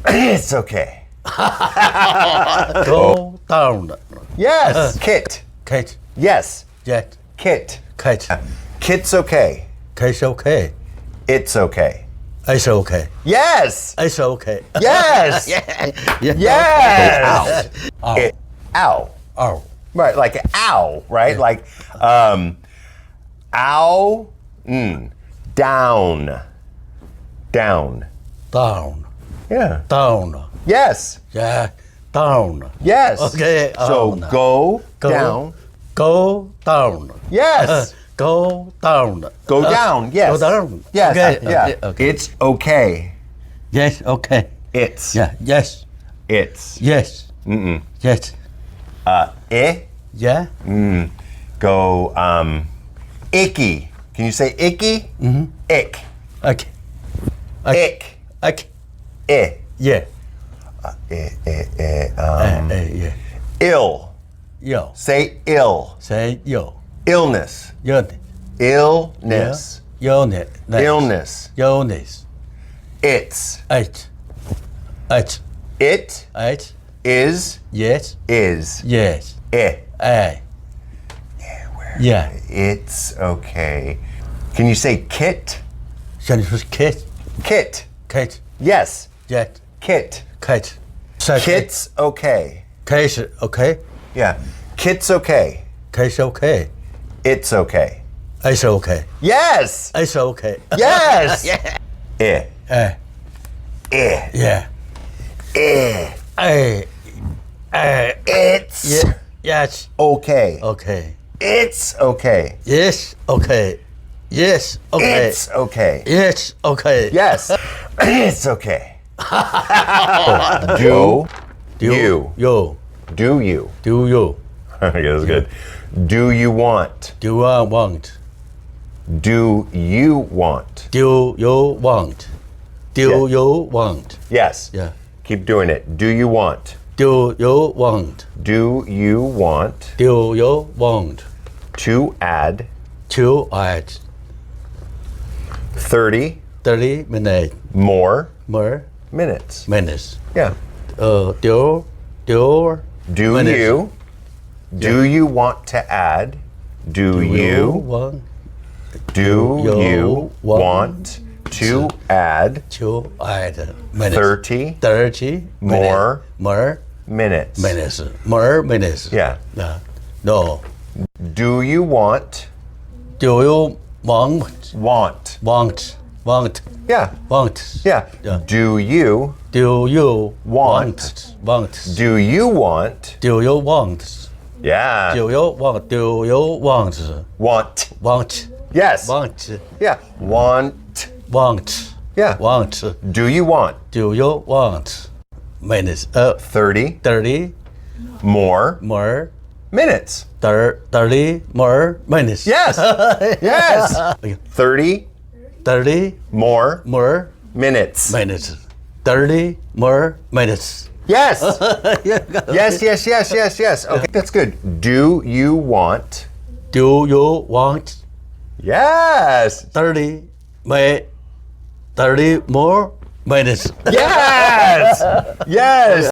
It's okay. Go down. Yes. Kit. Kate. Yes. Jet. Kit. Kate. Kit's okay. Kate's okay. It's okay. It's okay. Yes. It's okay. Yes. Yes. Ow. Ow. Ow. Right, like ow, right? Yeah. Like ow. Down. Down. Down. Yeah. Down. Yes. Yeah. Down. Yes. Okay. So go down. Go down. Yes. Go down. Go down. Yes. Go down. Yes. Okay. Yeah. Okay. It's okay. Yes. Okay. It's. Yeah. Yes. It's. Yes. Yes. Yeah. Go icky. Can you say icky? Ick. Okay. Ick. Okay. Yeah. Yeah. Ill. Yo. Say ill. Say yo. Illness. Yo. Illness. Illness. Illness. Illness. It's. Eight. Eight. It Eight. is. Yes. Is. Yes. It. Hey. Yeah. It's okay. Can you say kit? Can you Kate? Kit. Kate. Yes. Jet. Kit. Kate. Say Kit's okay. Kate's okay. Yeah. Kit's okay. Kate's okay. It's okay. It's okay. Yes. It's okay. Yes. Yeah. Eh. Yeah. Eh. Hey. It's Yeah. Yes. okay. Okay. It's okay. Yes. Okay. Yes. Okay. It's okay. Yes. Okay. Yes. It's okay. Do you. You. Do you. Do you. Okay, that's good. Do you want? Do I want? Do you want? Do you want? Do Yeah. you want? Yes. Yeah. Keep doing it. Do you want? Do you want? Do you want Do you want to add to add 30 30 minutes more more minutes? minutes? Yeah. Do Do minutes. you? Do you want to add? Do you? want Do you you want to add to add minutes? 30 30 more more minutes? minutes more minutes? Yeah. No. Do you want? Do you want Want. want Yeah. want? Yeah. Yeah. Do you? Do you Want. want? Do you want? Do you want? Yeah. Do you want? Do you want? Want. Want? Yes. Want? Yeah. Want. Want? Yeah. Want? Do you want Do you want? Minutes. 30 30 more more. minutes? 30 more minutes. Yes. Yes. 30 30 more more minutes. minutes. 30 more minutes. Yes. Yes. Okay, that's good. Do you want? Do you want Yes. 30 more minutes? Yes. Yes.